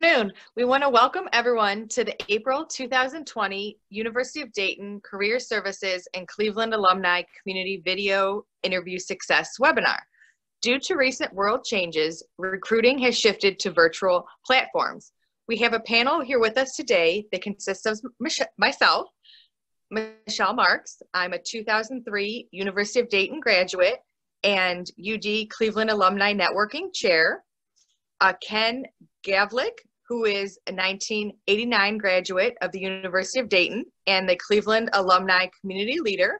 afternoon. We want to welcome everyone to the April 2020 University of Dayton Career Services and Cleveland Alumni Community Video Interview Success webinar. Due to recent world changes, recruiting has shifted to virtual platforms. We have a panel here with us today that consists of myself, Michelle Marks. I'm a 2003 University of Dayton graduate and UD Cleveland Alumni Networking Chair. Ken Gawelek, who is a 1989 graduate of the University of Dayton and the Cleveland Alumni Community Leader.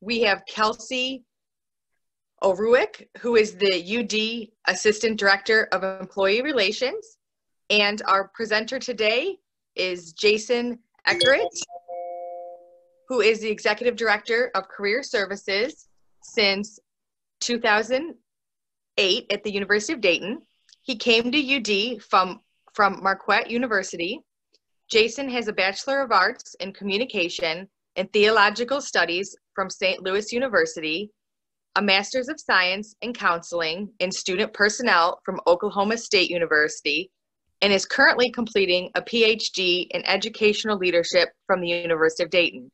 We have Kelsey O'Ruick, who is the UD Assistant Director of Employee Relations. And our presenter today is Jason Eckert, who is the Executive Director of Career Services since 2008 at the University of Dayton. He came to UD from Marquette University. Jason has a Bachelor of Arts in Communication and Theological Studies from St. Louis University, a Master's of Science in Counseling and Student Personnel from Oklahoma State University, and is currently completing a PhD in Educational Leadership from the University of Dayton.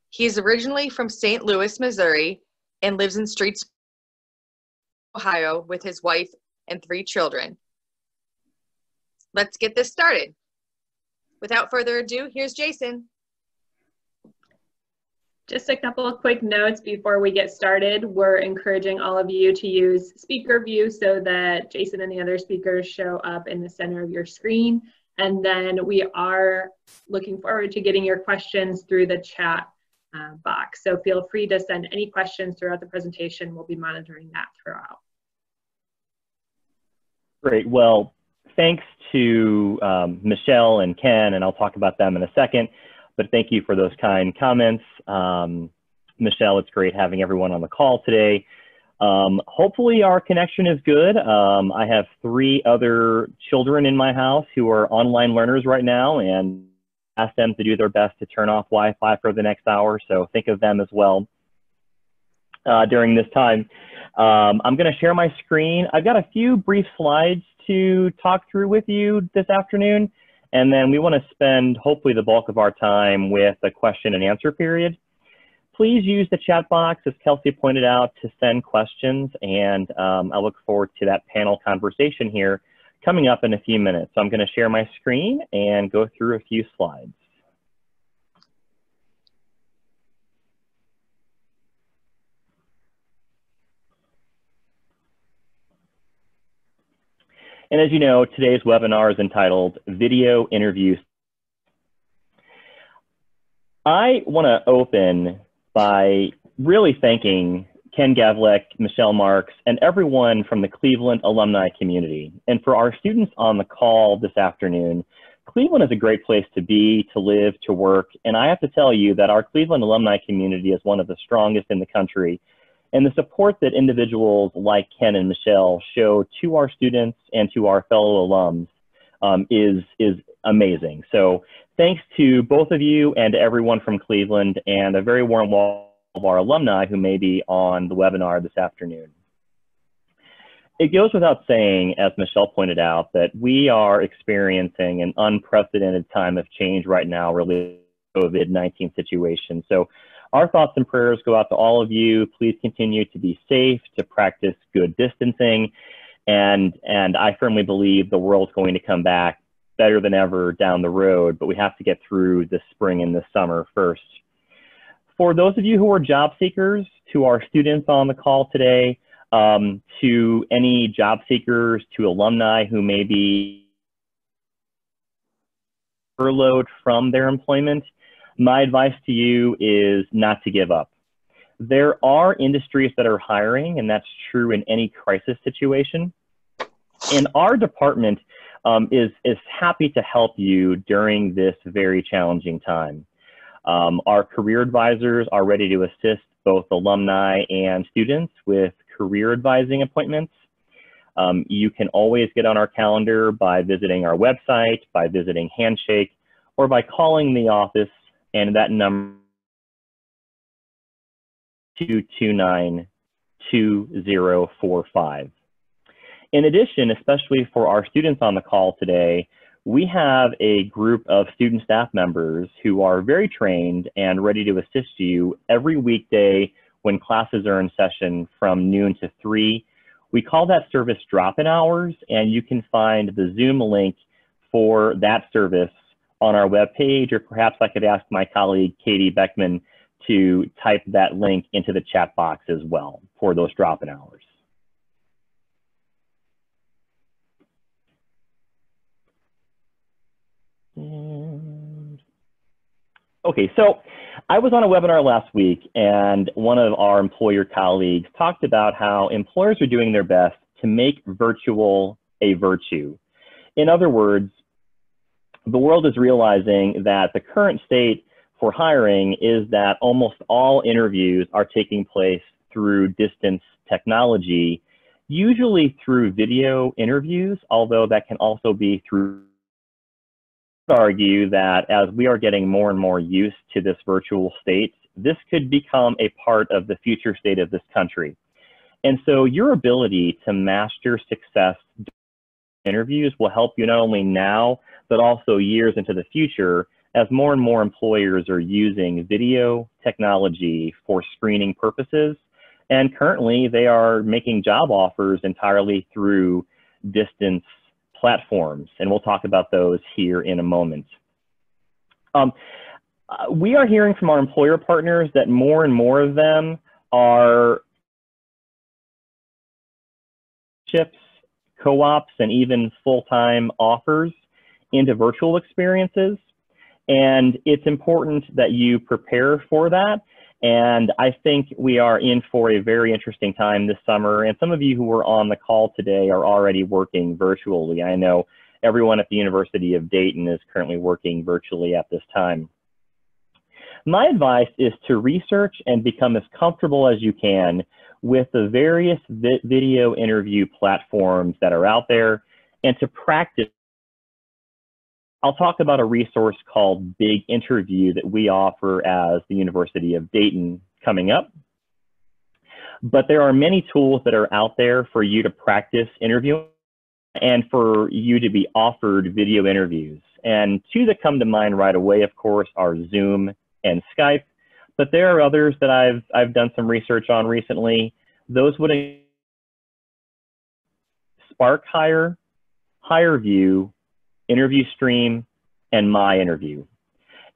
He is originally from St. Louis, Missouri, and lives in Streetsboro, Ohio, with his wife and 3 children. Let's get this started. Without further ado, here's Jason. Just a couple of quick notes before we get started. We're encouraging all of you to use speaker view so that Jason and the other speakers show up in the center of your screen. And then we are looking forward to getting your questions through the chat box. So feel free to send any questions throughout the presentation. We'll be monitoring that throughout. Great. Well, thanks to Michelle and Ken, and I'll talk about them in a second, but thank you for those kind comments. Michelle, it's great having everyone on the call today. Hopefully our connection is good. I have 3 other children in my house who are online learners right now, and ask them to do their best to turn off Wi-Fi for the next hour, so think of them as well during this time. I'm going to share my screen. I've got a few brief slides to talk through with you this afternoon, and then we want to spend hopefully the bulk of our time with a question and answer period. Please use the chat box, as Kelsey pointed out, to send questions, and I look forward to that panel conversation here coming up in a few minutes. So I'm going to share my screen and go through a few slides. And as you know, today's webinar is entitled Video Interviews. I want to open by really thanking Ken Gawelek, Michelle Marks, and everyone from the Cleveland alumni community. And for our students on the call this afternoon, Cleveland is a great place to be, to live, to work. And I have to tell you that our Cleveland alumni community is one of the strongest in the country. And the support that individuals like Ken and Michelle show to our students and to our fellow alums is amazing. So thanks to both of you and to everyone from Cleveland, and a very warm welcome of our alumni who may be on the webinar this afternoon. It goes without saying, as Michelle pointed out, that we are experiencing an unprecedented time of change right now related to the COVID-19 situation. So our thoughts and prayers go out to all of you. Please continue to be safe, to practice good distancing, and I firmly believe the world's going to come back better than ever down the road, but we have to get through this spring and this summer first. For those of you who are job seekers, to our students on the call today, to any job seekers, to alumni who may be furloughed from their employment, my advice to you is not to give up. There are industries that are hiring, and that's true in any crisis situation. And our department is happy to help you during this very challenging time. Our career advisors are ready to assist both alumni and students with career advising appointments. You can always get on our calendar by visiting our website, by visiting Handshake, or by calling the office, and that number 229-2045. In addition, especially for our students on the call today, we have a group of student staff members who are very trained and ready to assist you every weekday when classes are in session from noon to 3. We call that service drop-in hours, and you can find the Zoom link for that service on our webpage, or perhaps I could ask my colleague Katie Beckman to type that link into the chat box as well for those drop-in hours. Okay, so I was on a webinar last week, and one of our employer colleagues talked about how employers are doing their best to make virtual a virtue. In other words, the world is realizing that the current state for hiring is that almost all interviews are taking place through distance technology, usually through video interviews, although that can also be through. I would argue that as we are getting more and more used to this virtual state, this could become a part of the future state of this country. And so your ability to master success interviews will help you not only now, but also years into the future as more and more employers are using video technology for screening purposes. And currently they are making job offers entirely through distance platforms. And we'll talk about those here in a moment. We are hearing from our employer partners that more and more of them are ships, co-ops, and even full-time offers into virtual experiences. And it's important that you prepare for that. And I think we are in for a very interesting time this summer. And some of you who are on the call today are already working virtually. I know everyone at the University of Dayton is currently working virtually at this time. My advice is to research and become as comfortable as you can with the various video interview platforms that are out there, and to practice. I'll talk about a resource called Big Interview that we offer as the University of Dayton coming up. But there are many tools that are out there for you to practice interviewing and for you to be offered video interviews. And two that come to mind right away, of course, are Zoom and Skype. But there are others that I've done some research on recently. Those would include Spark Hire, HireView, Interview Stream, and My Interview.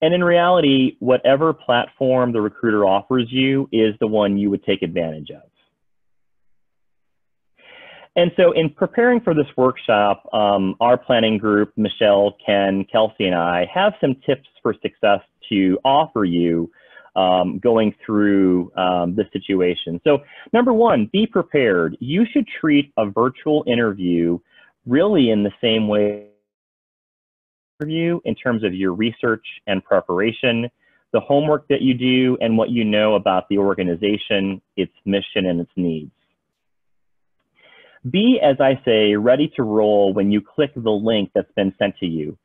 And in reality, whatever platform the recruiter offers you is the one you would take advantage of. And so in preparing for this workshop, our planning group, Michelle, Ken, Kelsey, and I have some tips for success to offer you going through this situation. So number one, be prepared. You should treat a virtual interview really in the same way interview in terms of your research and preparation, the homework that you do, and what you know about the organization, its mission, and its needs. Be, as I say, ready to roll when you click the link that's been sent to you.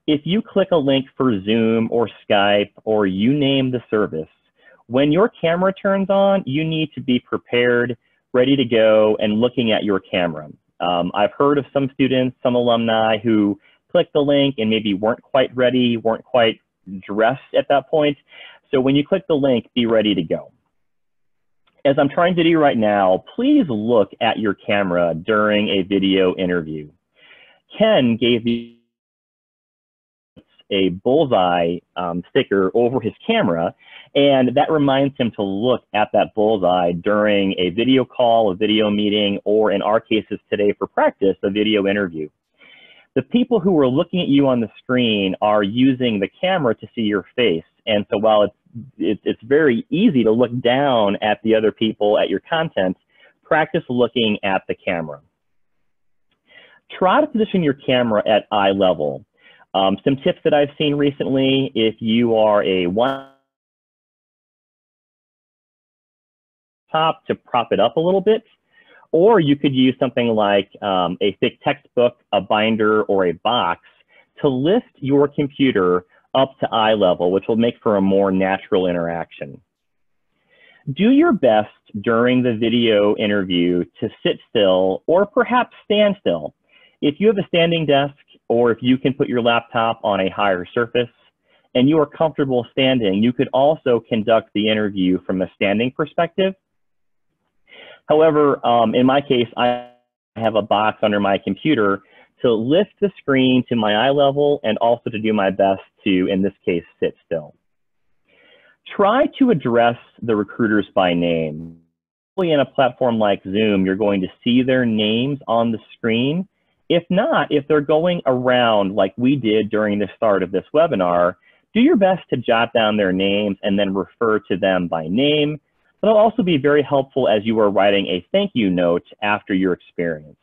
If you click a link for Zoom or Skype or you name the service, when your camera turns on, you need to be prepared, ready to go, and looking at your camera. I've heard of some students, some alumni who clicked the link and maybe weren't quite ready, weren't quite dressed at that point. So when you click the link, be ready to go. As I'm trying to do right now, please look at your camera during a video interview. Ken gave me a bullseye sticker over his camera, and that reminds him to look at that bullseye during a video call, a video meeting, or in our cases today for practice, a video interview. The people who are looking at you on the screen are using the camera to see your face. And so while it's very easy to look down at the other people, at your content, practice looking at the camera. Try to position your camera at eye level. Some tips that I've seen recently, if you are a top, to prop it up a little bit. Or you could use something like a thick textbook, a binder, or a box to lift your computer up to eye level, which will make for a more natural interaction. Do your best during the video interview to sit still or perhaps stand still. If you have a standing desk or if you can put your laptop on a higher surface and you are comfortable standing, you could also conduct the interview from a standing perspective. However, in my case, I have a box under my computer to lift the screen to my eye level and also to do my best to, in this case, sit still. Try to address the recruiters by name. In a platform like Zoom, you're going to see their names on the screen. If not, if they're going around like we did during the start of this webinar, do your best to jot down their names and then refer to them by name. It'll also be very helpful as you are writing a thank you note after your experience.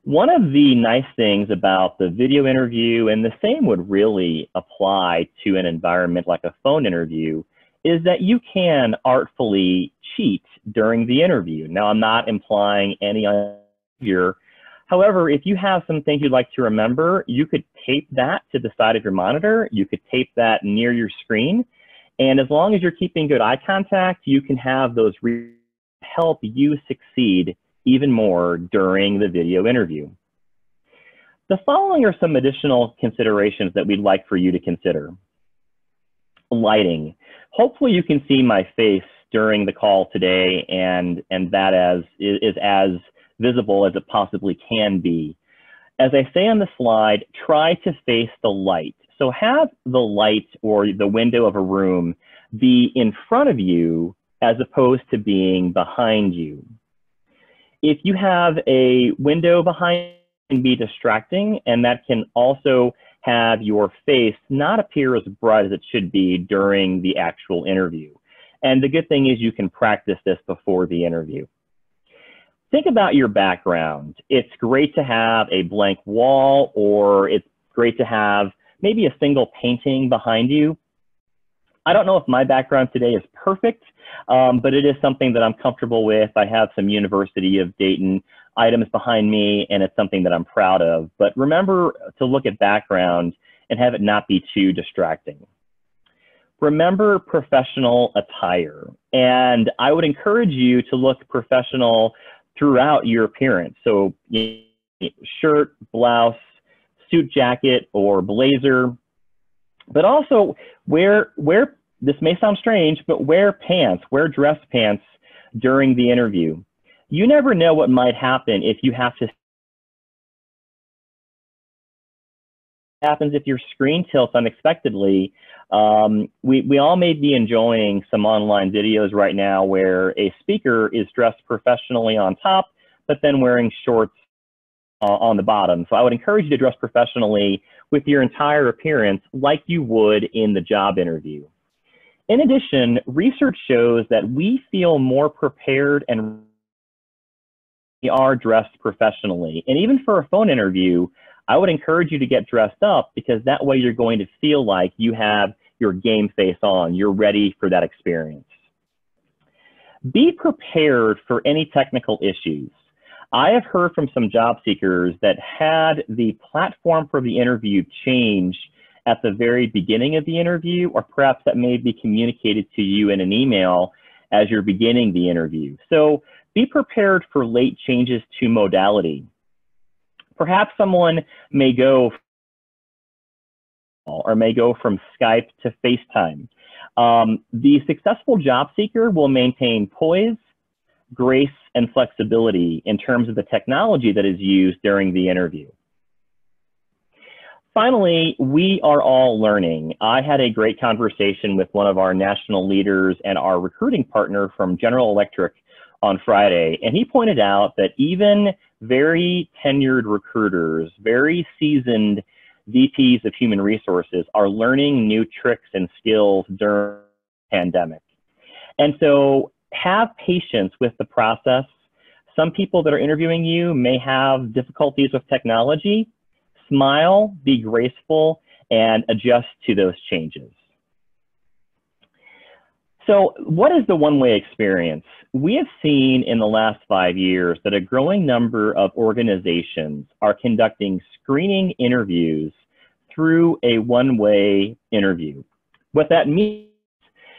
One of the nice things about the video interview, and the same would really apply to an environment like a phone interview, is that you can artfully cheat during the interview. Now, I'm not implying any behavior. However, if you have some things you'd like to remember, you could tape that to the side of your monitor. You could tape that near your screen. And as long as you're keeping good eye contact, you can have those help you succeed even more during the video interview. The following are some additional considerations that we'd like for you to consider. Lighting. Hopefully you can see my face during the call today, and that is as visible as it possibly can be. As I say on the slide, try to face the light. So have the light or the window of a room be in front of you as opposed to being behind you. If you have a window behind you, it can be distracting, and that can also have your face not appear as bright as it should be during the actual interview. And the good thing is you can practice this before the interview. Think about your background. It's great to have a blank wall, or it's great to have maybe a single painting behind you. I don't know if my background today is perfect, but it is something that I'm comfortable with. I have some University of Dayton items behind me, and it's something that I'm proud of. But remember to look at background and have it not be too distracting. Remember professional attire, and I would encourage you to look professional throughout your appearance. So shirt, blouse, suit jacket, or blazer, but also wear, this may sound strange, but wear pants, wear dress pants during the interview. You never know what might happen if you have to. Happens if your screen tilts unexpectedly. We all may be enjoying some online videos right now where a speaker is dressed professionally on top, but then wearing shorts on the bottom. So I would encourage you to dress professionally with your entire appearance like you would in the job interview. In addition, research shows that we feel more prepared and we are dressed professionally. And even for a phone interview, I would encourage you to get dressed up, because that way you're going to feel like you have your game face on. You're ready for that experience. Be prepared for any technical issues. I have heard from some job seekers that had the platform for the interview change at the very beginning of the interview, or perhaps that may be communicated to you in an email as you're beginning the interview. So be prepared for late changes to modality. Perhaps someone may go from Skype to FaceTime. The successful job seeker will maintain poise, grace, and flexibility in terms of the technology that is used during the interview. Finally, we are all learning. I had a great conversation with one of our national leaders and our recruiting partner from General Electric on Friday, and he pointed out that even very tenured recruiters, very seasoned VPs of human resources are learning new tricks and skills during the pandemic. And so have patience with the process. Some people that are interviewing you may have difficulties with technology. Smile, be graceful, and adjust to those changes. So what is the one-way experience? We have seen in the last 5 years that a growing number of organizations are conducting screening interviews through a one-way interview. What that means,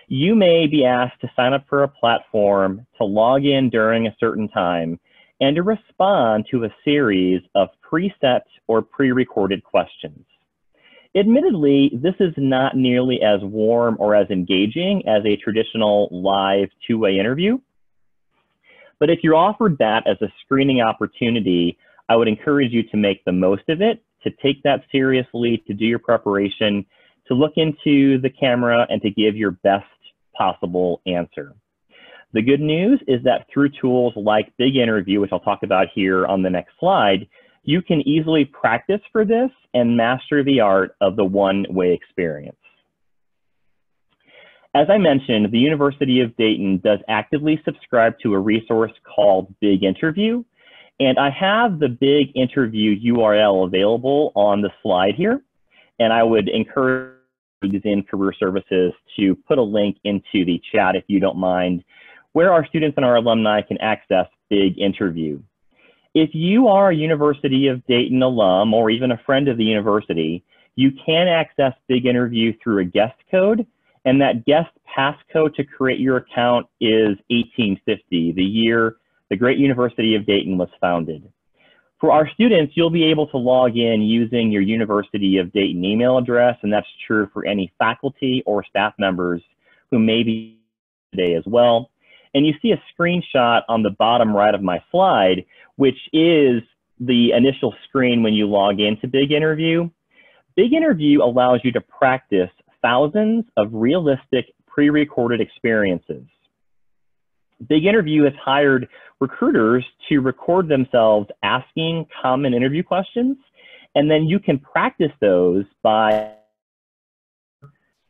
you may be asked to sign up for a platform, to log in during a certain time, and to respond to a series of preset or pre-recorded questions. Admittedly, this is not nearly as warm or as engaging as a traditional live two-way interview. But if you're offered that as a screening opportunity, I would encourage you to make the most of it, to take that seriously, to do your preparation, to look into the camera and to give your best possible answer. The good news is that through tools like Big Interview, which I'll talk about here on the next slide, you can easily practice for this and master the art of the one-way experience. As I mentioned, the University of Dayton does actively subscribe to a resource called Big Interview, and I have the Big Interview URL available on the slide here, and I would encourage in Career Services to put a link into the chat, if you don't mind, where our students and our alumni can access Big Interview. If you are a University of Dayton alum or even a friend of the university, you can access Big Interview through a guest code, and that guest passcode to create your account is 1850, the year the great University of Dayton was founded. For our students, you'll be able to log in using your University of Dayton email address, and that's true for any faculty or staff members who may be today as well. And you see a screenshot on the bottom right of my slide, which is the initial screen when you log into Big Interview. Big Interview allows you to practice thousands of realistic pre-recorded experiences. Big Interview has hired recruiters to record themselves asking common interview questions, and then you can practice those by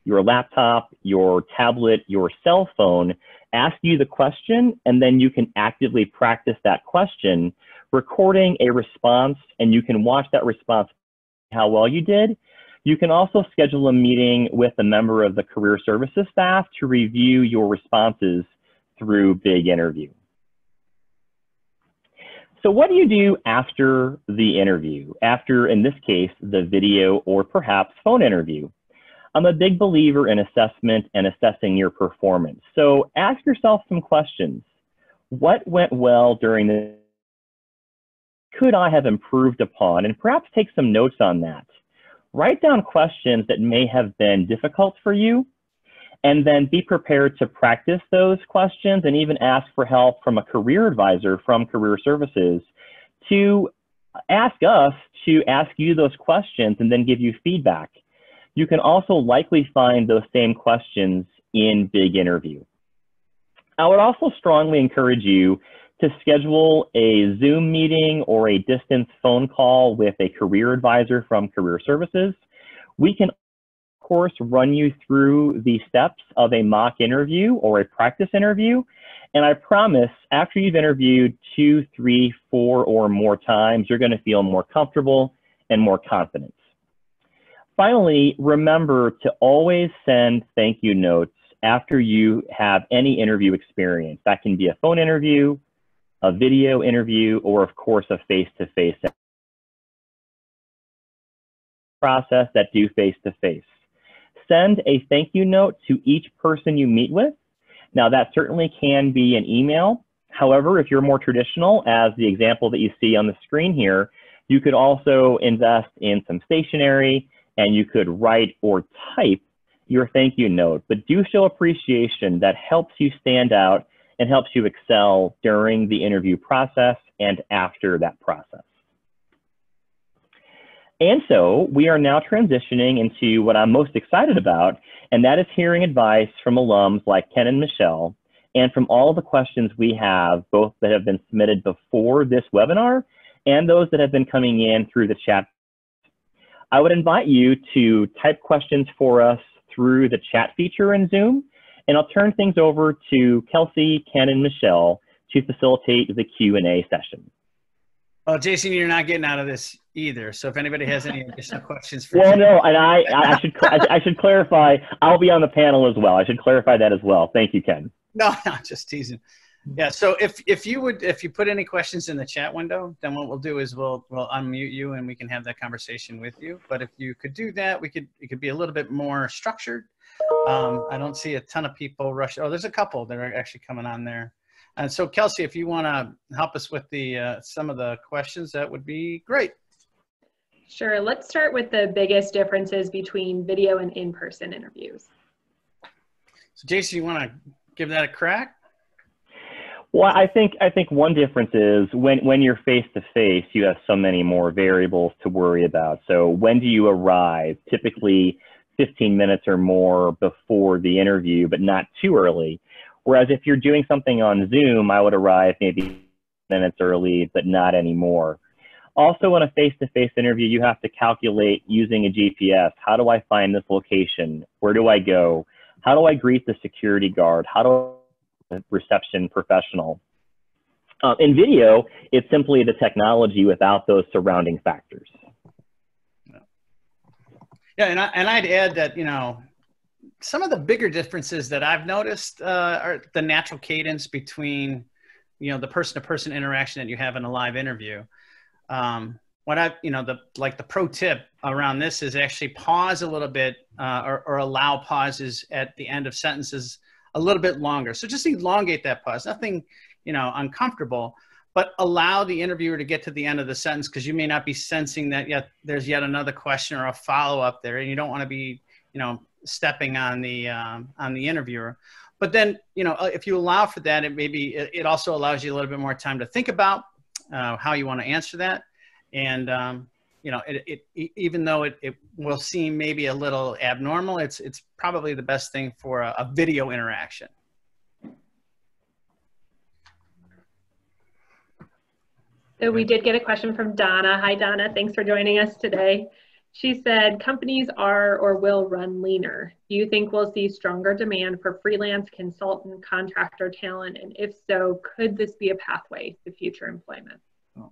your laptop, your tablet, your cell phone, ask you the question, and then you can actively practice that question, recording a response, and you can watch that response, how well you did. You can also schedule a meeting with a member of the Career Services staff to review your responses through Big Interview. So what do you do after the interview? After, in this case, the video or perhaps phone interview? I'm a big believer in assessment and assessing your performance. So ask yourself some questions. What went well during the, could I have improved upon? And perhaps take some notes on that. Write down questions that may have been difficult for you, and then be prepared to practice those questions and even ask for help from a career advisor from Career Services to ask us to ask you those questions and then give you feedback. You can also likely find those same questions in Big Interview. I would also strongly encourage you to schedule a Zoom meeting or a distance phone call with a career advisor from Career Services. We can, of course, run you through the steps of a mock interview or a practice interview. And I promise, after you've interviewed 2, 3, 4, or more times, you're going to feel more comfortable and more confident. Finally, remember to always send thank you notes after you have any interview experience. That can be a phone interview, a video interview, or of course a face-to-face process that do face-to-face. Send a thank you note to each person you meet with. Now that certainly can be an email. However, if you're more traditional, as the example that you see on the screen here, you could also invest in some stationery and you could write or type your thank you note, but do show appreciation. That helps you stand out and helps you excel during the interview process and after that process. And so we are now transitioning into what I'm most excited about, and that is hearing advice from alums like Ken and Michelle, and from all the questions we have, both that have been submitted before this webinar and those that have been coming in through the chat. I would invite you to type questions for us through the chat feature in Zoom, and I'll turn things over to Kelsey, Ken, and Michelle to facilitate the Q&A session. Well, Jason, you're not getting out of this either. So if anybody has any additional questions for well, no, and I should clarify, I'll be on the panel as well. I should clarify that as well. Thank you, Ken. No, just teasing. Yeah, so if you put any questions in the chat window, then what we'll do is we'll unmute you and we can have that conversation with you. But if you could do that, it could be a little bit more structured. I don't see a ton of people rush. Oh, there's a couple that are actually coming on there. And so Kelsey, if you want to help us with the some of the questions, that would be great. Sure. Let's start with the biggest differences between video and in-person interviews. So Jason, you want to give that a crack? Well, I think one difference is when you're face to face, you have so many more variables to worry about. So when do you arrive? Typically 15 minutes or more before the interview, but not too early. Whereas if you're doing something on Zoom, I would arrive maybe minutes early, but not anymore. Also, in a face-to-face interview, you have to calculate using a GPS. How do I find this location? Where do I go? How do I greet the security guard? How do I reception professional? In video, it's simply the technology without those surrounding factors. Yeah, and I'd add that, you know, some of the bigger differences that I've noticed are the natural cadence between, you know, the person-to-person interaction that you have in a live interview. What I, you know, the pro tip around this is actually pause a little bit or allow pauses at the end of sentences a little bit longer. So just elongate that pause, nothing, you know, uncomfortable, but allow the interviewer to get to the end of the sentence, because you may not be sensing that there's yet another question or a follow-up there, and you don't want to be, you know, stepping on the interviewer. But then, you know, if you allow for that, it also allows you a little bit more time to think about how you want to answer that. And, you know, even though it will seem maybe a little abnormal, it's probably the best thing for a video interaction. So we did get a question from Donna. Hi, Donna. Thanks for joining us today. She said, companies are or will run leaner. Do you think we'll see stronger demand for freelance, consultant, contractor talent? And if so, could this be a pathway to future employment? So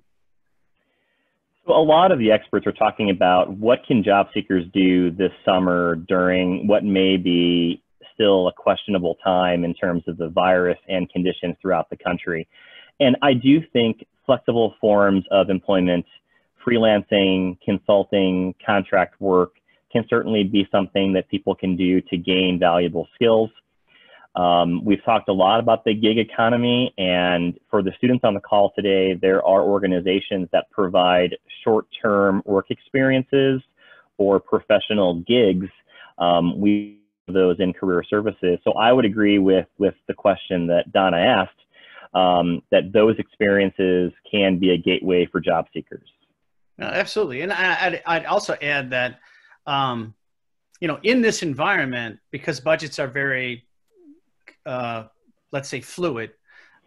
a lot of the experts are talking about what can job seekers do this summer during what may be still a questionable time in terms of the virus and conditions throughout the country. And I do think flexible forms of employment, freelancing, consulting, contract work can certainly be something that people can do to gain valuable skills. We've talked a lot about the gig economy, and for the students on the call today, there are organizations that provide short-term work experiences or professional gigs. We have those in career services. So I would agree with the question that Donna asked, that those experiences can be a gateway for job seekers. No, absolutely. And I'd also add that, you know, in this environment, because budgets are very, let's say, fluid,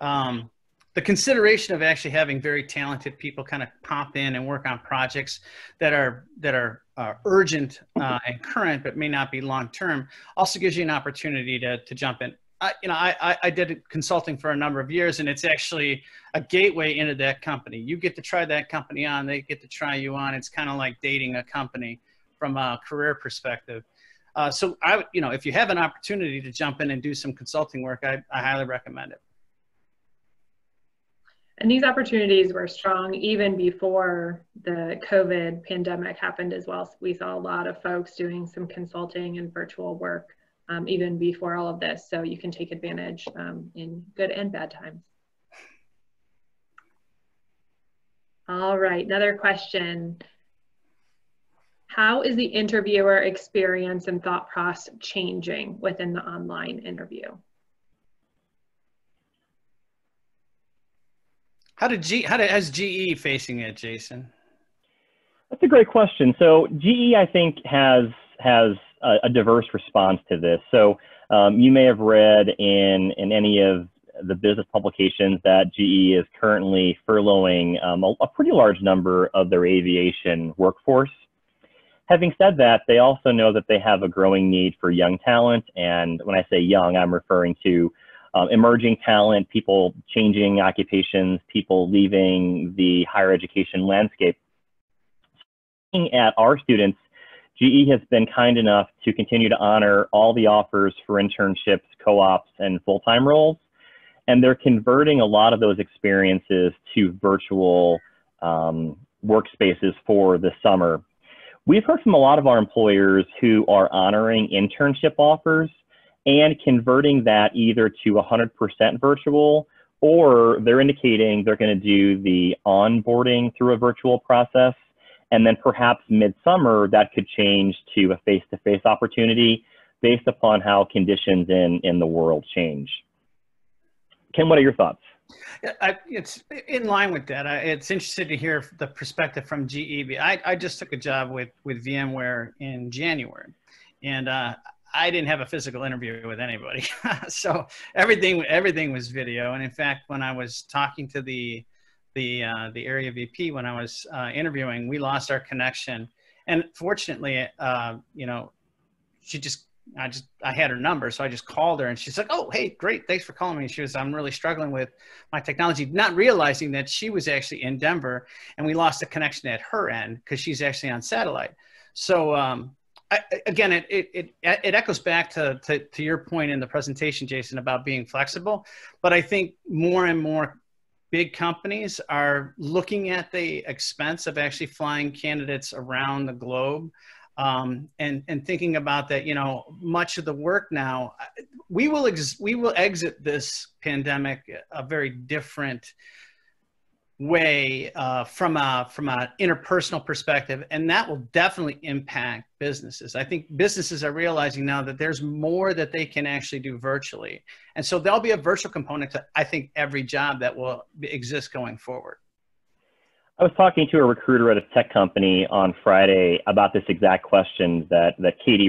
the consideration of actually having very talented people kind of pop in and work on projects that are urgent and current, but may not be long-term, also gives you an opportunity to jump in. You know, I did consulting for a number of years, and it's actually a gateway into that company. You get to try that company on, they get to try you on. It's kind of like dating a company from a career perspective. So you know, if you have an opportunity to jump in and do some consulting work, I highly recommend it. And these opportunities were strong even before the COVID pandemic happened as well. So we saw a lot of folks doing some consulting and virtual work even before all of this. So you can take advantage in good and bad times. All right, another question. How is the interviewer experience and thought process changing within the online interview? How is GE facing it, Jason? That's a great question. So GE, I think, has a diverse response to this. So you may have read in any of the business publications that GE is currently furloughing a pretty large number of their aviation workforce. Having said that, they also know that they have a growing need for young talent. And when I say young, I'm referring to emerging talent, people changing occupations, people leaving the higher education landscape. Looking at our students, GE has been kind enough to continue to honor all the offers for internships, co-ops, and full-time roles. And they're converting a lot of those experiences to virtual workspaces for the summer. We've heard from a lot of our employers who are honoring internship offers and converting that either to 100% virtual or they're indicating they're going to do the onboarding through a virtual process. And then perhaps midsummer, that could change to a face-to-face opportunity based upon how conditions in the world change. Ken, what are your thoughts? It's in line with that. It's interesting to hear the perspective from GE. I just took a job with VMware in January, and I didn't have a physical interview with anybody. So everything was video. And in fact, when I was talking to the area VP, when I was interviewing, we lost our connection. And fortunately, you know, I had her number, so I just called her, and she's like, "Oh, hey, great, thanks for calling me." She was, "I'm really struggling with my technology," not realizing that she was actually in Denver, and we lost the connection at her end because she's actually on satellite. So again, it echoes back to your point in the presentation, Jason, about being flexible. But I think more and more big companies are looking at the expense of actually flying candidates around the globe. And thinking about that, you know, much of the work now, we will exit this pandemic a very different way from an interpersonal perspective, and that will definitely impact businesses. I think businesses are realizing now that there's more that they can actually do virtually, and so there'll be a virtual component to, I think, every job that will exist going forward. I was talking to a recruiter at a tech company on Friday about this exact question that Katie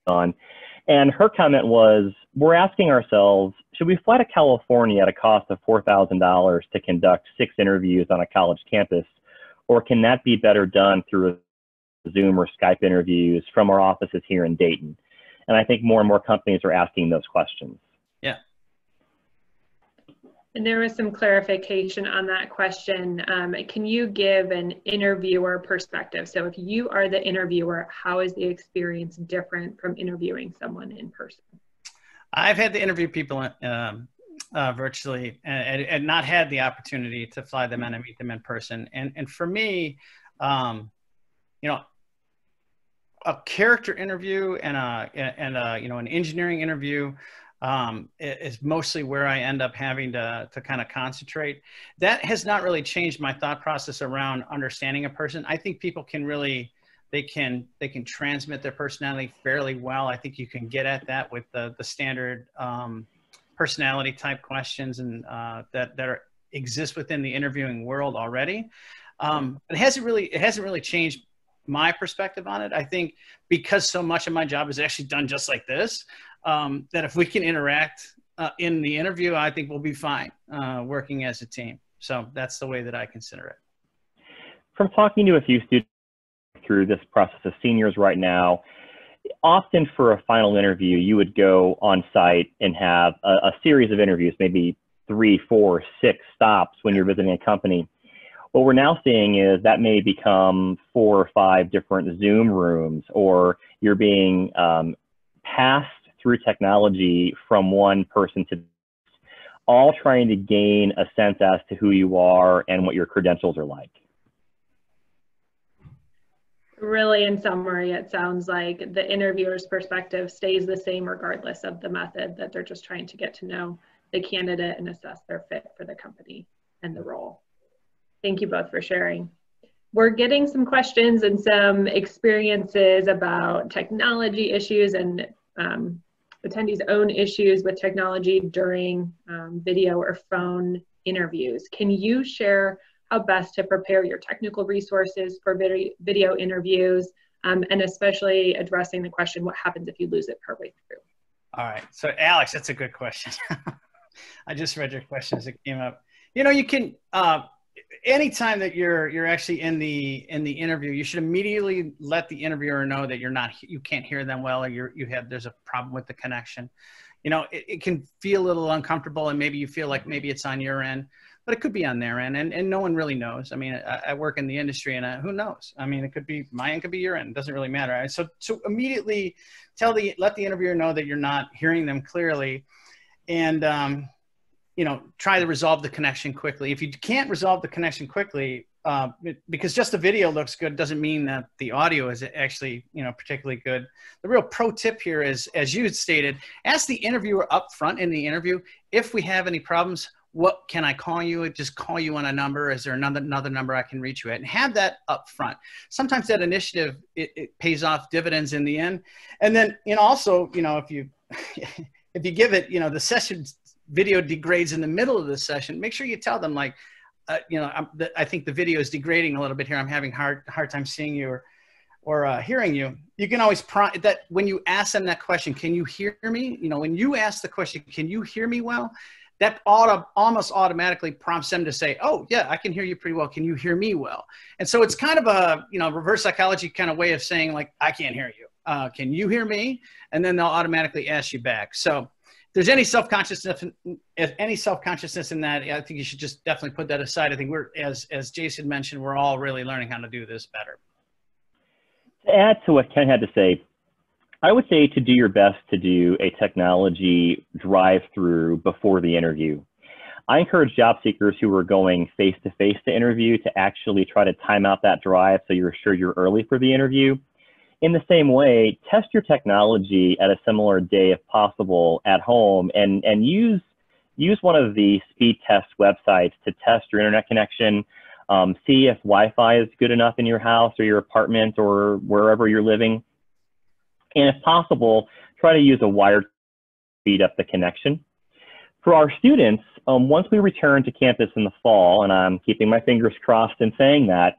on, and her comment was, we're asking ourselves, should we fly to California at a cost of $4,000 to conduct 6 interviews on a college campus, or can that be better done through Zoom or Skype interviews from our offices here in Dayton? And I think more and more companies are asking those questions. Yeah. And there was some clarification on that question. Can you give an interviewer perspective? So if you are the interviewer, how is the experience different from interviewing someone in person? I've had to interview people virtually and not had the opportunity to fly them in and meet them in person. And for me, you know, a character interview and you know, an engineering interview is mostly where I end up having to kind of concentrate. That has not really changed my thought process around understanding a person. I think people can really, they can transmit their personality fairly well. I think you can get at that with the standard personality type questions and that exist within the interviewing world already. It hasn't really changed my perspective on it. I think because so much of my job is actually done just like this, that if we can interact in the interview, I think we'll be fine working as a team. So that's the way that I consider it. From talking to a few students through this process of seniors right now, often for a final interview, you would go on site and have a series of interviews, maybe 3, 4, 6 stops when you're visiting a company. What we're now seeing is that may become 4 or 5 different Zoom rooms, or you're being passed through technology from one person to all, trying to gain a sense as to who you are and what your credentials are like. Really, in summary, it sounds like the interviewer's perspective stays the same regardless of the method, that they're just trying to get to know the candidate and assess their fit for the company and the role. Thank you both for sharing. We're getting some questions and some experiences about technology issues and attendees' own issues with technology during video or phone interviews. Can you share how best to prepare your technical resources for video interviews, and especially addressing the question, what happens if you lose it partway through? All right, so Alex, that's a good question. I just read your question as it came up. You know, you can, anytime that you're actually in the interview, you should immediately let the interviewer know that you can't hear them well, or there's a problem with the connection. You know, it can feel a little uncomfortable, and maybe you feel like maybe it's on your end, but it could be on their end, and no one really knows. I mean, I work in the industry, and who knows? I mean, it could be my end, could be your end. It doesn't really matter. So immediately let the interviewer know that you're not hearing them clearly, and you know, try to resolve the connection quickly. If you can't resolve the connection quickly, because just the video looks good doesn't mean that the audio is actually, particularly good. The real pro tip here is, as you had stated, ask the interviewer up front in the interview, if we have any problems, what can I call you? Just call you on a number. Is there another number I can reach you at? And have that up front. Sometimes that initiative, it pays off dividends in the end. And then, also, if you give it, the session video degrades in the middle of the session, make sure you tell them, like, I think the video is degrading a little bit here. I'm having hard time seeing you or hearing you. You can always prompt that when you ask them that question, can you hear me? When you ask the question, can you hear me well? That almost automatically prompts them to say, oh yeah, I can hear you pretty well. Can you hear me well? And so it's kind of a, reverse psychology kind of way of saying, like, I can't hear you. Can you hear me? And then they'll automatically ask you back. So if there's any self-consciousness in that, I think you should just definitely put that aside. I think we're, as Jason mentioned, we're all really learning how to do this better. To add to what Ken had to say, I would say to do your best to do a technology drive-through before the interview. I encourage job seekers who are going face-to-face to interview to actually try to time out that drive so you're sure you're early for the interview. In the same way, test your technology at a similar day if possible at home, and use one of the speed test websites to test your internet connection. See if Wi-Fi is good enough in your house or your apartment or wherever you're living. And if possible, try to use a wire to speed up the connection. For our students, once we return to campus in the fall, and I'm keeping my fingers crossed in saying that,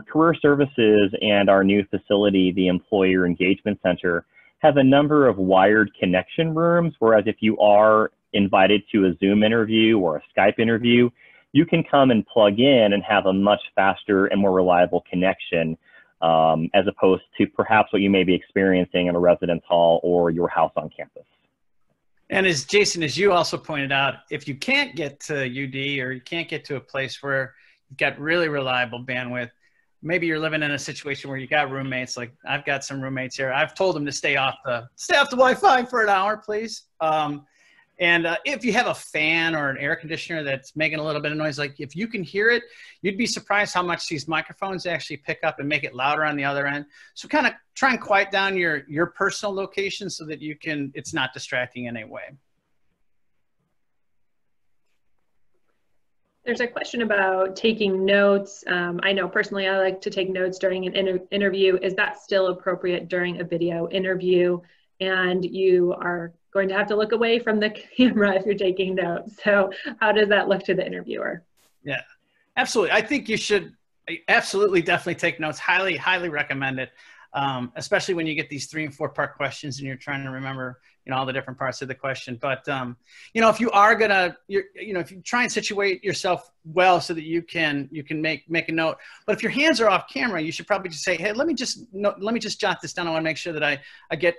Career Services and our new facility, the Employer Engagement Center, have a number of wired connection rooms, whereas if you are invited to a Zoom interview or a Skype interview, you can come and plug in and have a much faster and more reliable connection, as opposed to perhaps what you may be experiencing in a residence hall or your house on campus. And as Jason, as you also pointed out, if you can't get to UD or you can't get to a place where you've got really reliable bandwidth, maybe you're living in a situation where you got roommates. Like I've got some roommates here. I've told them to stay off the Wi-Fi for an hour, please. And if you have a fan or an air conditioner that's making a little bit of noise, like if you can hear it, you'd be surprised how much these microphones actually pick up and make it louder on the other end. So kind of try and quiet down your personal location so that it's not distracting in any way. There's a question about taking notes. I know personally I like to take notes during an interview. Is that still appropriate during a video interview? And you are going to have to look away from the camera if you're taking notes. So how does that look to the interviewer? Yeah, absolutely. I think you should absolutely definitely take notes. Highly, highly recommend it. Especially when you get these 3- and 4-part questions and you're trying to remember, all the different parts of the question. But, if you are gonna, if you try and situate yourself well so that you can make a note. But if your hands are off camera, you should probably just say, hey, let me just jot this down. I want to make sure that I get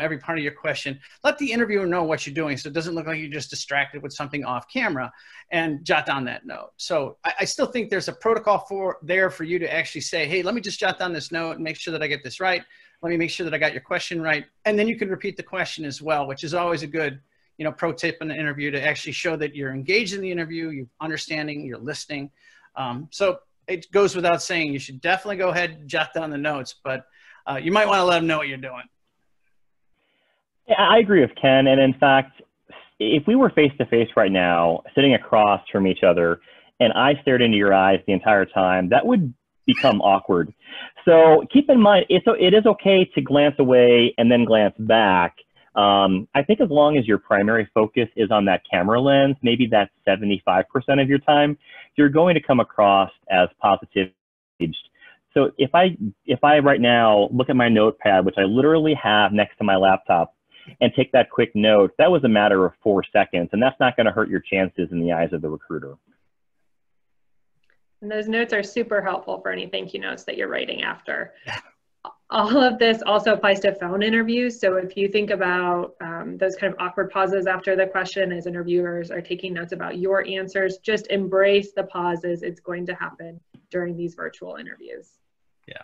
every part of your question. Let the interviewer know what you're doing so it doesn't look like you're just distracted with something off camera, and jot down that note. So I still think there's a protocol for you to actually say, hey, let me just jot down this note and make sure that I get this right. Let me make sure that I got your question right. And then you can repeat the question as well, which is always a good, pro tip in the interview to actually show that you're engaged in the interview, you're understanding, you're listening. So it goes without saying, you should definitely go ahead and jot down the notes, but you might want to let them know what you're doing. Yeah, I agree with Ken. And in fact, if we were face-to-face right now, sitting across from each other, and I stared into your eyes the entire time, that would become awkward. So keep in mind, it is okay to glance away and then glance back. I think as long as your primary focus is on that camera lens, maybe that's 75% of your time, you're going to come across as positive. So if I right now look at my notepad, which I literally have next to my laptop, and take that quick note, that was a matter of 4 seconds, and that's not going to hurt your chances in the eyes of the recruiter. And those notes are super helpful for any thank you notes that you're writing after. All of this also applies to phone interviews. So if you think about those kind of awkward pauses after the question as interviewers are taking notes about your answers, just embrace the pauses. It's going to happen during these virtual interviews. Yeah.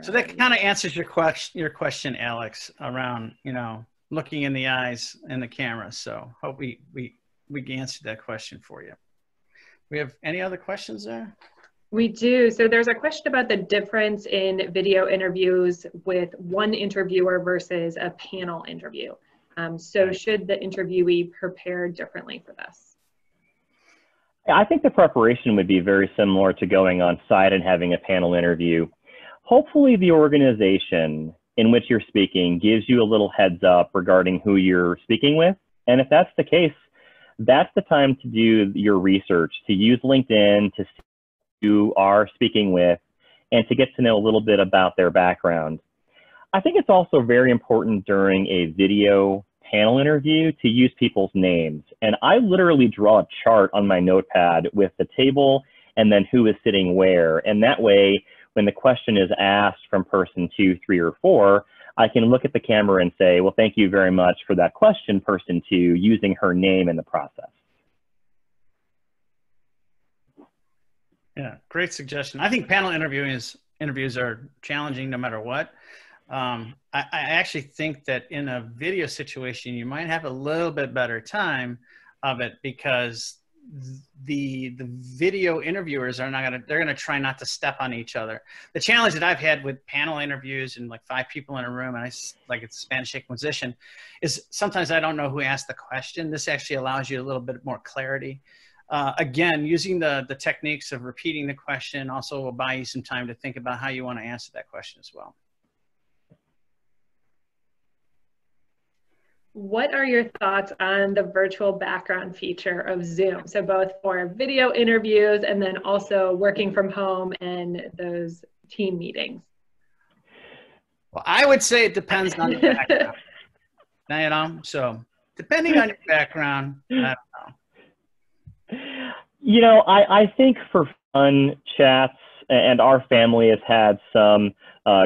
So that kind of answers your question, Alex, around, looking in the eyes and the camera. So hope we answered that question for you. We have any other questions there? We do. So there's a question about the difference in video interviews with one interviewer versus a panel interview. So should the interviewee prepare differently for this? I think the preparation would be very similar to going on site and having a panel interview. Hopefully the organization in which you're speaking gives you a little heads up regarding who you're speaking with. And if that's the case, that's the time to do your research, to use LinkedIn to see who you are speaking with and to get to know a little bit about their background. I think it's also very important during a video panel interview to use people's names. And I literally draw a chart on my notepad with the table and then who is sitting where. And that way, when the question is asked from person 2, 3, or 4, I can look at the camera and say, well, thank you very much for that question, person 2, using her name in the process. Yeah, great suggestion. I think panel interviews are challenging no matter what. I actually think that in a video situation, you might have a little bit better time of it because the video interviewers are they're gonna try not to step on each other. The challenge that I've had with panel interviews and like 5 people in a room, and like it's Spanish Inquisition, is sometimes I don't know who asked the question. This actually allows you a little bit more clarity. Again, using the techniques of repeating the question also will buy you some time to think about how you want to answer that question as well. What are your thoughts on the virtual background feature of Zoom? So both for video interviews and then also working from home and those team meetings. Well, I would say it depends on the background. Now, you know, so depending on your background, I don't know. You know, I think for fun chats, and our family has had some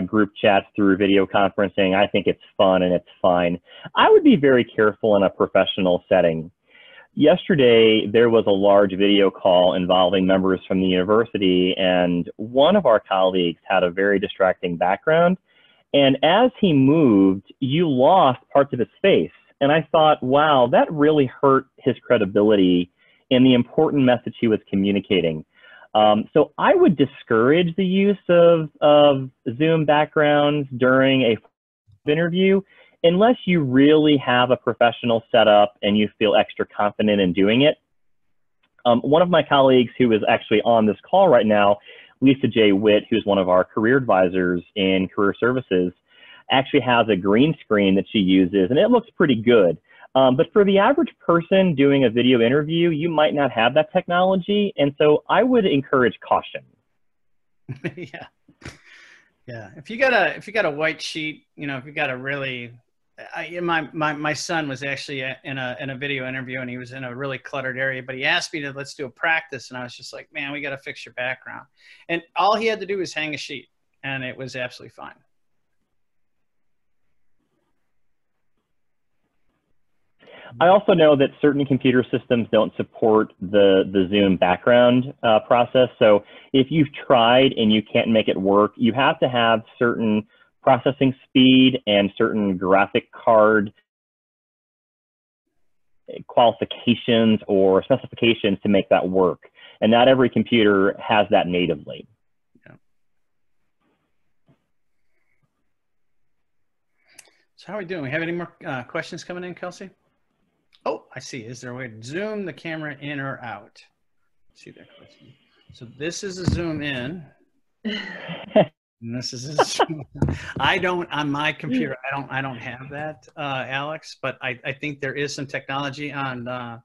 group chats through video conferencing. I think it's fun and it's fine. I would be very careful in a professional setting. Yesterday, there was a large video call involving members from the university, and one of our colleagues had a very distracting background. And as he moved, you lost parts of his face. And I thought, wow, that really hurt his credibility in the important message he was communicating. So I would discourage the use of Zoom backgrounds during a interview unless you really have a professional setup and you feel extra confident in doing it. One of my colleagues who is actually on this call right now, Lisa J. Witt, who's one of our career advisors in career services, actually has a green screen that she uses, and it looks pretty good. But for the average person doing a video interview, you might not have that technology. And so I would encourage caution. Yeah. Yeah. If you got a white sheet, you know, if you got a really, my son was actually in a video interview and he was in a really cluttered area, but he asked me to, let's do a practice. And I was just like, man, we got to fix your background. And all he had to do was hang a sheet and it was absolutely fine. I also know that certain computer systems don't support the Zoom background process. So if you've tried and you can't make it work, you have to have certain processing speed and certain graphic card qualifications or specifications to make that work. And not every computer has that natively. Yeah. So how are we doing? We have any more questions coming in, Kelsey? Oh, I see. Is there a way to zoom the camera in or out? Let's see that question. So this is a zoom in. And this is a zoom. I don't, on my computer, I don't have that, Alex, but I think there is some technology on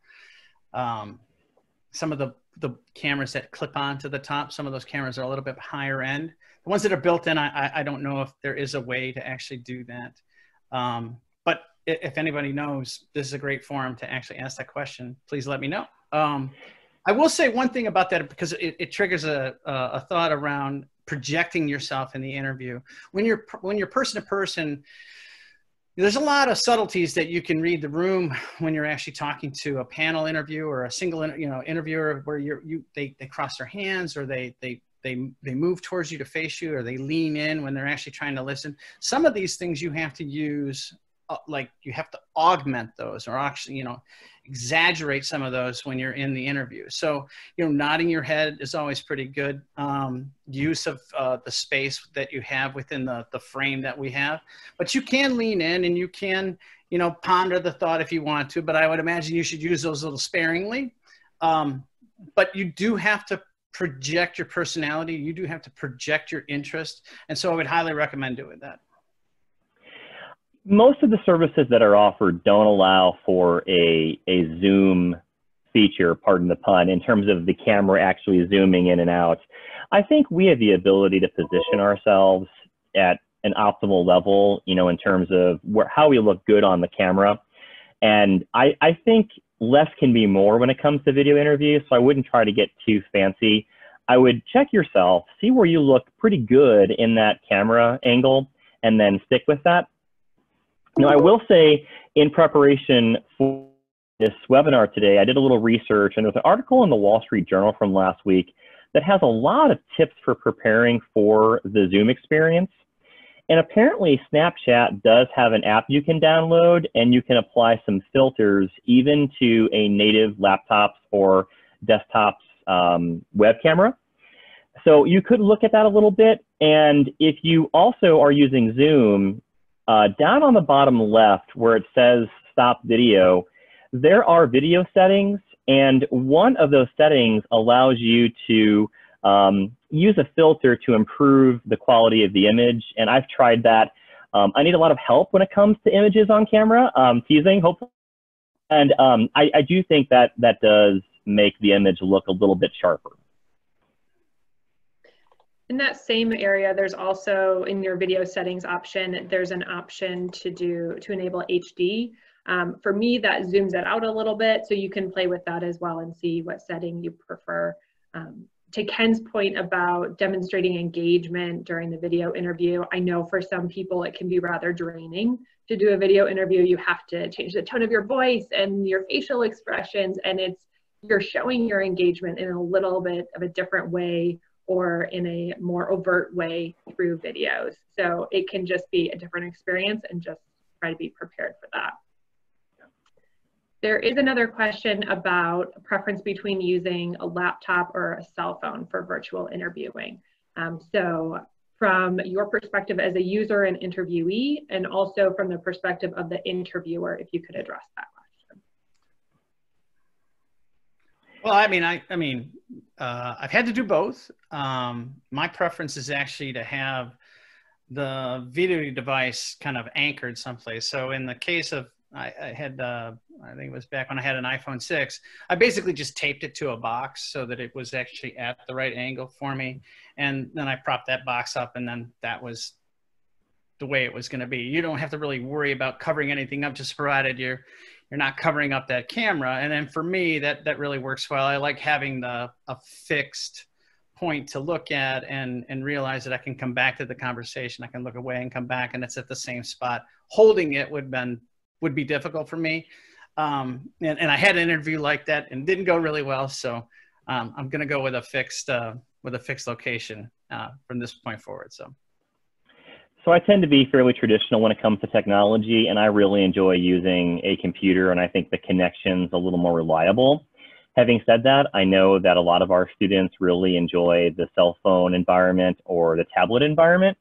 some of the cameras that clip on to the top. Some of those cameras are a little bit higher end. The ones that are built in, I don't know if there is a way to actually do that. But if anybody knows, this is a great forum to actually ask that question. Please let me know. I will say one thing about that because it triggers a thought around projecting yourself in the interview. When you're person to person, there's a lot of subtleties that you can read the room when you're actually talking to a panel interview or a single interviewer where they cross their hands or they move towards you to face you or they lean in when they're actually trying to listen. Some of these things you have to use like you have to augment those, or actually, you know, exaggerate some of those when you're in the interview. So, you know, nodding your head is always pretty good. Use of the space that you have within the frame that we have, but you can lean in and you can, you know, ponder the thought if you want to, but I would imagine you should use those a little sparingly. But you do have to project your personality. You do have to project your interest. And so I would highly recommend doing that. Most of the services that are offered don't allow for a Zoom feature, pardon the pun, in terms of the camera actually zooming in and out. I think we have the ability to position ourselves at an optimal level, you know, in terms of how we look good on the camera. And I think less can be more when it comes to video interviews, so I wouldn't try to get too fancy. I would check yourself, see where you look pretty good in that camera angle, and then stick with that. Now, I will say, in preparation for this webinar today, I did a little research, and there's an article in the Wall Street Journal from last week that has a lot of tips for preparing for the Zoom experience. And apparently, Snapchat does have an app you can download, and you can apply some filters even to a native laptop's or desktop's web camera. So you could look at that a little bit. And if you also are using Zoom, down on the bottom left where it says stop video, there are video settings, and one of those settings allows you to use a filter to improve the quality of the image, and I've tried that. I need a lot of help when it comes to images on camera, teasing, hopefully. And I do think that that does make the image look a little bit sharper. In that same area, there's also in your video settings option, there's an option to enable HD. For me, that zooms it out a little bit, so you can play with that as well and see what setting you prefer. To Ken's point about demonstrating engagement during the video interview, I know for some people it can be rather draining to do a video interview. You have to change the tone of your voice and your facial expressions, and you're showing your engagement in a little bit of a different way or in a more overt way through videos. So it can just be a different experience, and just try to be prepared for that. There is another question about a preference between using a laptop or a cell phone for virtual interviewing. So from your perspective as a user and interviewee, and also from the perspective of the interviewer, if you could address that question. Well, I've had to do both. My preference is actually to have the video device kind of anchored someplace. So in the case of, I had, I think it was back when I had an iPhone 6, I basically just taped it to a box so that it was actually at the right angle for me. And then I propped that box up, and then that was the way it was going to be. You don't have to really worry about covering anything up, just provided you're not covering up that camera. And then for me, that really works well. I like having a fixed point to look at and realize that I can come back to the conversation. I can look away and come back, and it's at the same spot. Holding it would be difficult for me. And I had an interview like that and didn't go really well. So I'm going to go with a fixed location from this point forward. So I tend to be fairly traditional when it comes to technology, and I really enjoy using a computer, and I think the connection's a little more reliable. Having said that, I know that a lot of our students really enjoy the cell phone environment or the tablet environment.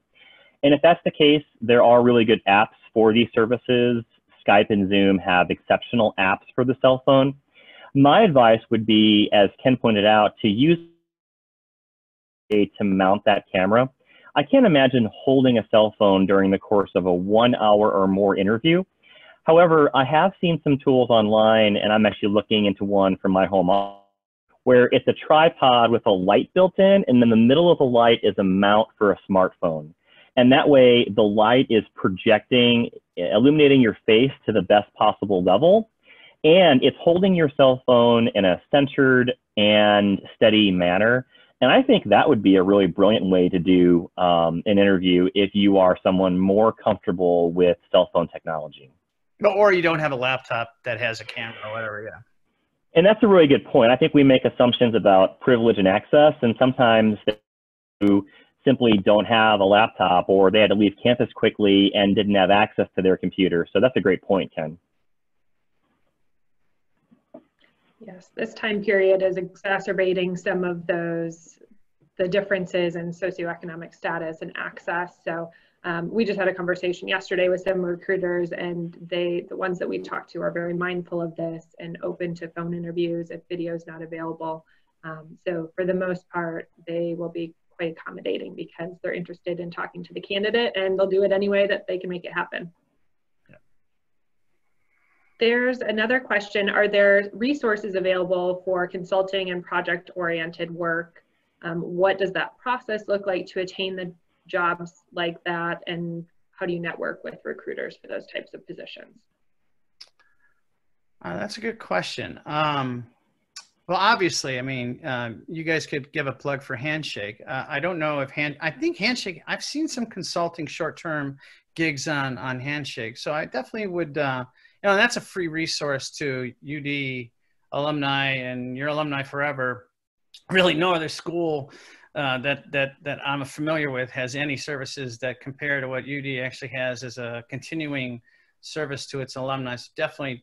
And if that's the case, there are really good apps for these services. Skype and Zoom have exceptional apps for the cell phone. My advice would be, as Ken pointed out, to use to mount that camera. I can't imagine holding a cell phone during the course of a 1 hour or more interview. However, I have seen some tools online, and I'm actually looking into one from my home office, where it's a tripod with a light built in, and in the middle of the light is a mount for a smartphone. And that way, the light is projecting, illuminating your face to the best possible level, and it's holding your cell phone in a centered and steady manner. And I think that would be a really brilliant way to do an interview if you are someone more comfortable with cell phone technology. Or you don't have a laptop that has a camera or whatever, yeah. And that's a really good point. I think we make assumptions about privilege and access, and sometimes simply don't have a laptop, or they had to leave campus quickly and didn't have access to their computer. So that's a great point, Ken. Yes, this time period is exacerbating some of the differences in socioeconomic status and access. So we just had a conversation yesterday with some recruiters, and the ones that we talked to are very mindful of this and open to phone interviews if video is not available. So for the most part, they will be quite accommodating because they're interested in talking to the candidate, and they'll do it any way that they can make it happen. Yeah. There's another question. Are there resources available for consulting and project-oriented work? What does that process look like to attain the jobs like that? And how do you network with recruiters for those types of positions? That's a good question. Well, obviously, I mean, you guys could give a plug for Handshake. I don't know if I think Handshake, I've seen some consulting short-term gigs on Handshake. So I definitely would, that's a free resource to UD alumni and your alumni forever. Really no other school that I'm familiar with has any services that compare to what UD actually has as a continuing service to its alumni. So definitely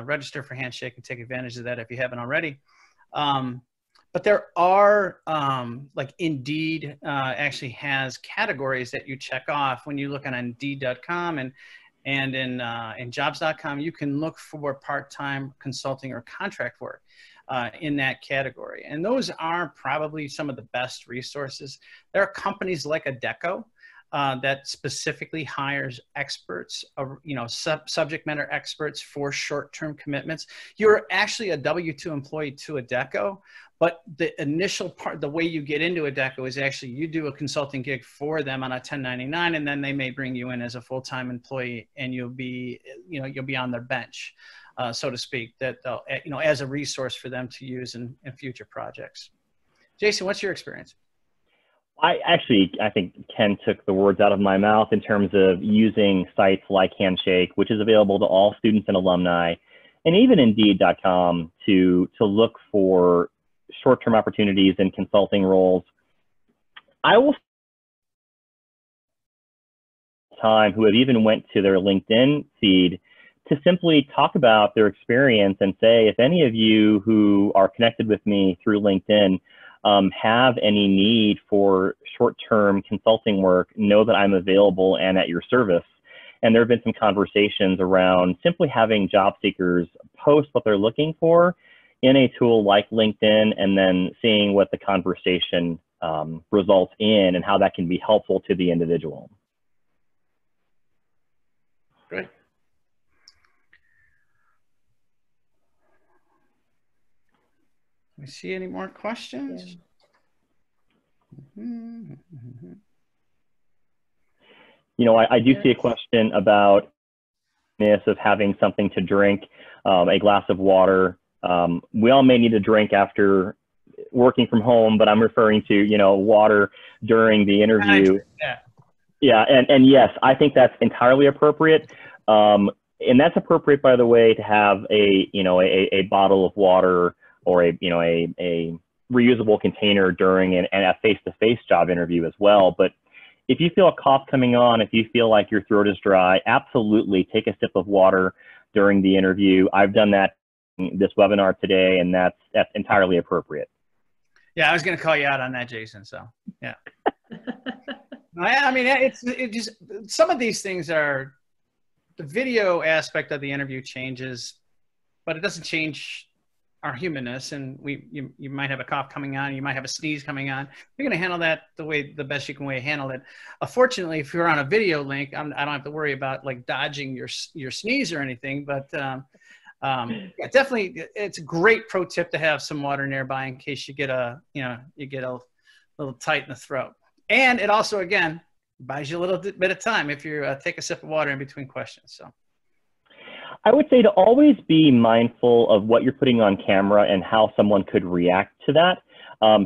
register for Handshake and take advantage of that if you haven't already. But there are, like Indeed actually has categories that you check off when you look on Indeed.com and in jobs.com, you can look for part-time consulting or contract work in that category. And those are probably some of the best resources. There are companies like Adecco that specifically hires experts, subject matter experts for short-term commitments. You're actually a W-2 employee to Adecco, but the initial part, the way you get into Adecco is actually you do a consulting gig for them on a 1099, and then they may bring you in as a full-time employee, and you'll be on their bench, so to speak, that they'll, as a resource for them to use in future projects. Jason, what's your experience? I think Ken took the words out of my mouth in terms of using sites like Handshake, which is available to all students and alumni, and even Indeed.com to look for short-term opportunities and consulting roles. I will time who have even went to their LinkedIn feed to simply talk about their experience and say, if any of you who are connected with me through LinkedIn have any need for short-term consulting work, know that I'm available and at your service. And there have been some conversations around simply having job seekers post what they're looking for in a tool like LinkedIn, and then seeing what the conversation results in and how that can be helpful to the individual. Great. We see any more questions? Yeah. I do see a question about this of having something to drink, a glass of water. We all may need a drink after working from home, but I'm referring to, water during the interview. Yeah, and yes, I think that's entirely appropriate. And that's appropriate, by the way, to have a bottle of water or a reusable container during a face-to-face job interview as well. But if you feel a cough coming on, if you feel like your throat is dry, absolutely take a sip of water during the interview. I've done that in this webinar today, and that's entirely appropriate. Yeah, I was going to call you out on that, Jason. So yeah. I mean, it just, some of these things are, the video aspect of the interview changes, but it doesn't change our humanness. And you might have a cough coming on, you might have a sneeze coming on. You're going to handle that the best you can handle it. Fortunately, if you're on a video link, I don't have to worry about like dodging your sneeze or anything. But yeah, definitely, it's a great pro tip to have some water nearby in case you get a little tight in the throat. And it also, again, buys you a little bit of time if you take a sip of water in between questions. So I would say to always be mindful of what you're putting on camera and how someone could react to that.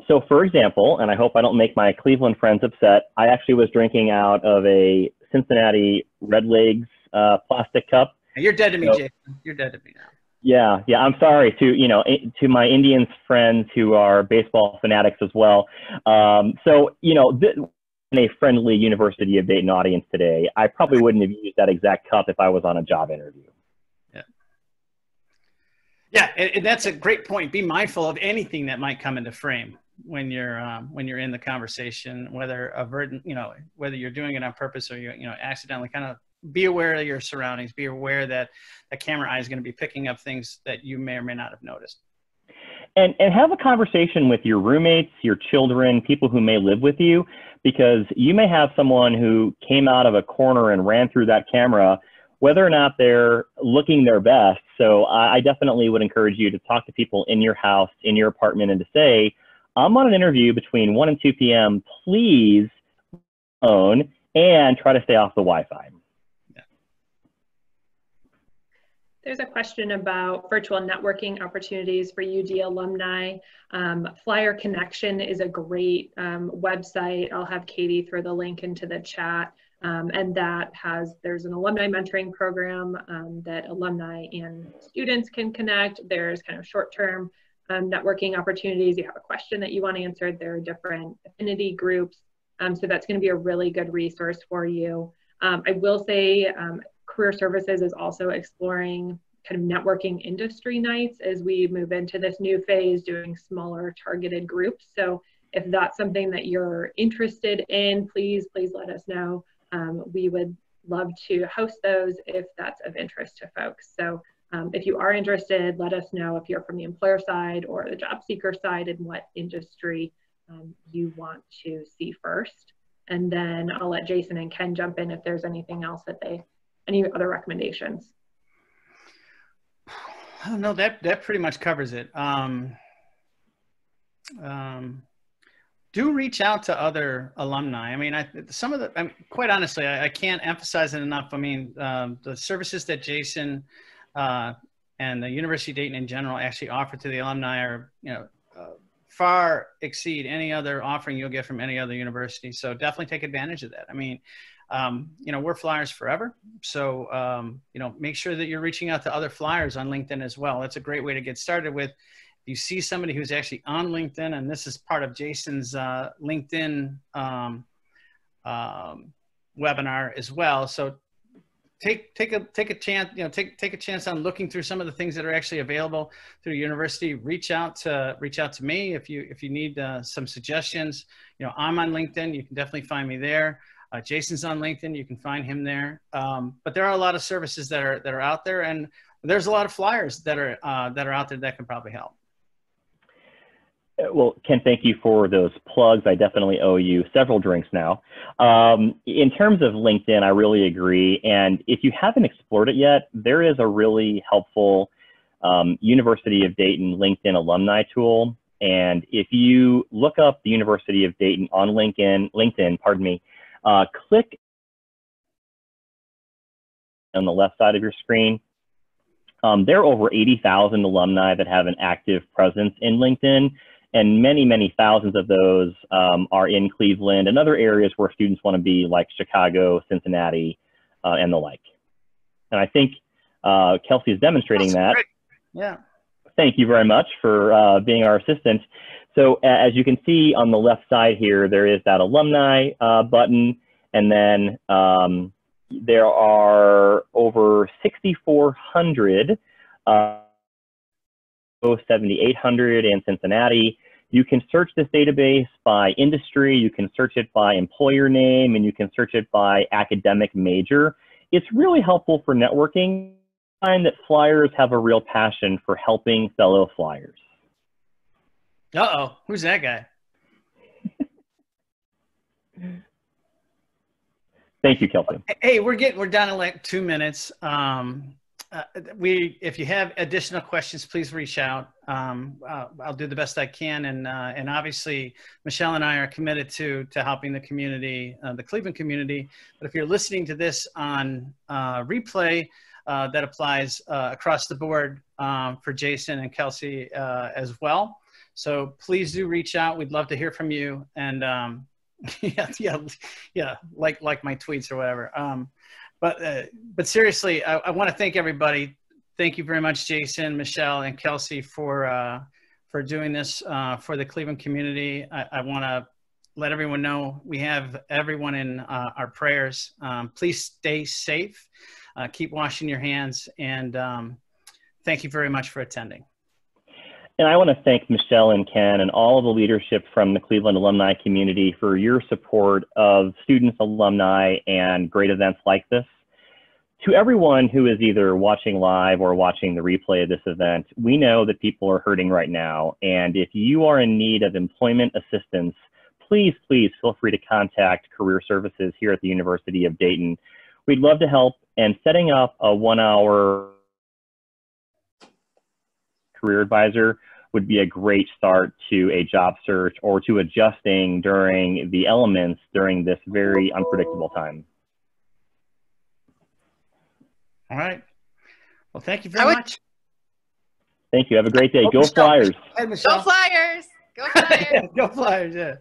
So for example, and I hope I don't make my Cleveland friends upset, I actually was drinking out of a Cincinnati Red Legs plastic cup. You're dead to me, Jason. You're dead to me now. Yeah, yeah. I'm sorry to my Indians friends who are baseball fanatics as well. So in a friendly University of Dayton audience today, I probably wouldn't have used that exact cup if I was on a job interview. Yeah, yeah, and that's a great point. Be mindful of anything that might come into frame when you're in the conversation, whether whether you're doing it on purpose or you accidentally. Kind of be aware of your surroundings. Be aware that the camera eye is going to be picking up things that you may or may not have noticed. And have a conversation with your roommates, your children, people who may live with you, because you may have someone who came out of a corner and ran through that camera, whether or not they're looking their best. So I definitely would encourage you to talk to people in your house, in your apartment, and to say, I'm on an interview between 1 and 2 p.m. Please phone and try to stay off the Wi-Fi. There's a question about virtual networking opportunities for UD alumni. Flyer Connection is a great website. I'll have Katie throw the link into the chat. And there's an alumni mentoring program that alumni and students can connect. There's kind of short-term networking opportunities. You have a question that you want answered. There are different affinity groups. So that's going to be a really good resource for you. I will say Career Services is also exploring kind of networking industry nights as we move into this new phase, doing smaller targeted groups. So if that's something that you're interested in, please let us know. We would love to host those if that's of interest to folks. So if you are interested, let us know if you're from the employer side or the job seeker side and what industry you want to see first. And then I'll let Jason and Ken jump in if there's anything else any other recommendations. Oh, no, that pretty much covers it. Do reach out to other alumni. I mean, quite honestly, I can't emphasize it enough. I mean, the services that Jason and the University of Dayton in general actually offer to the alumni are, far exceed any other offering you'll get from any other university. So definitely take advantage of that. I mean, we're Flyers forever. So, make sure that you're reaching out to other Flyers on LinkedIn as well. That's a great way to get started with. If you see somebody who's actually on LinkedIn, and this is part of Jason's LinkedIn webinar as well. So take a chance, take a chance on looking through some of the things that are actually available through the university. Reach out to me if you need some suggestions. I'm on LinkedIn. You can definitely find me there. Jason's on LinkedIn. You can find him there. But there are a lot of services that are out there, and there's a lot of Flyers that are out there that can probably help. Well, Ken, thank you for those plugs. I definitely owe you several drinks now. In terms of LinkedIn, I really agree. And if you haven't explored it yet, there is a really helpful University of Dayton LinkedIn alumni tool. And if you look up the University of Dayton on LinkedIn, click on the left side of your screen. There are over 80,000 alumni that have an active presence in LinkedIn. And many, many thousands of those are in Cleveland and other areas where students want to be, like Chicago, Cincinnati, and the like. And I think Kelsey is demonstrating that. Great. Yeah. Thank you very much for being our assistant. So as you can see on the left side here, there is that alumni button. And then there are over 6,400 7,800 in Cincinnati. You can search this database by industry, you can search it by employer name, and you can search it by academic major. It's really helpful for networking. I find that Flyers have a real passion for helping fellow Flyers. Uh-oh, who's that guy? Thank you, Kelsey. Hey, we're down to like 2 minutes. If you have additional questions, please reach out. I'll do the best I can, and obviously Michelle and I are committed to helping the community, the Cleveland community. But if you're listening to this on replay, that applies across the board for Jason and Kelsey as well. So please do reach out. We'd love to hear from you, and like my tweets or whatever. But seriously, I want to thank everybody. thank you very much, Jason, Michelle, and Kelsey for doing this for the Cleveland community. I want to let everyone know we have everyone in our prayers. Please stay safe. Keep washing your hands, and thank you very much for attending. And I want to thank Michelle and Ken and all of the leadership from the Cleveland alumni community for your support of students, alumni, and great events like this. To everyone who is either watching live or watching the replay of this event, we know that people are hurting right now. And if you are in need of employment assistance, please feel free to contact Career Services here at the University of Dayton. We'd love to help, and setting up a 1-hour career advisor would be a great start to a job search or to adjusting during the elements during this very unpredictable time. All right. Well, thank you very much. Thank you. Have a great day. Go Michelle, Flyers. Go Michelle. Go Flyers. Go Flyers. Go Flyers, yeah.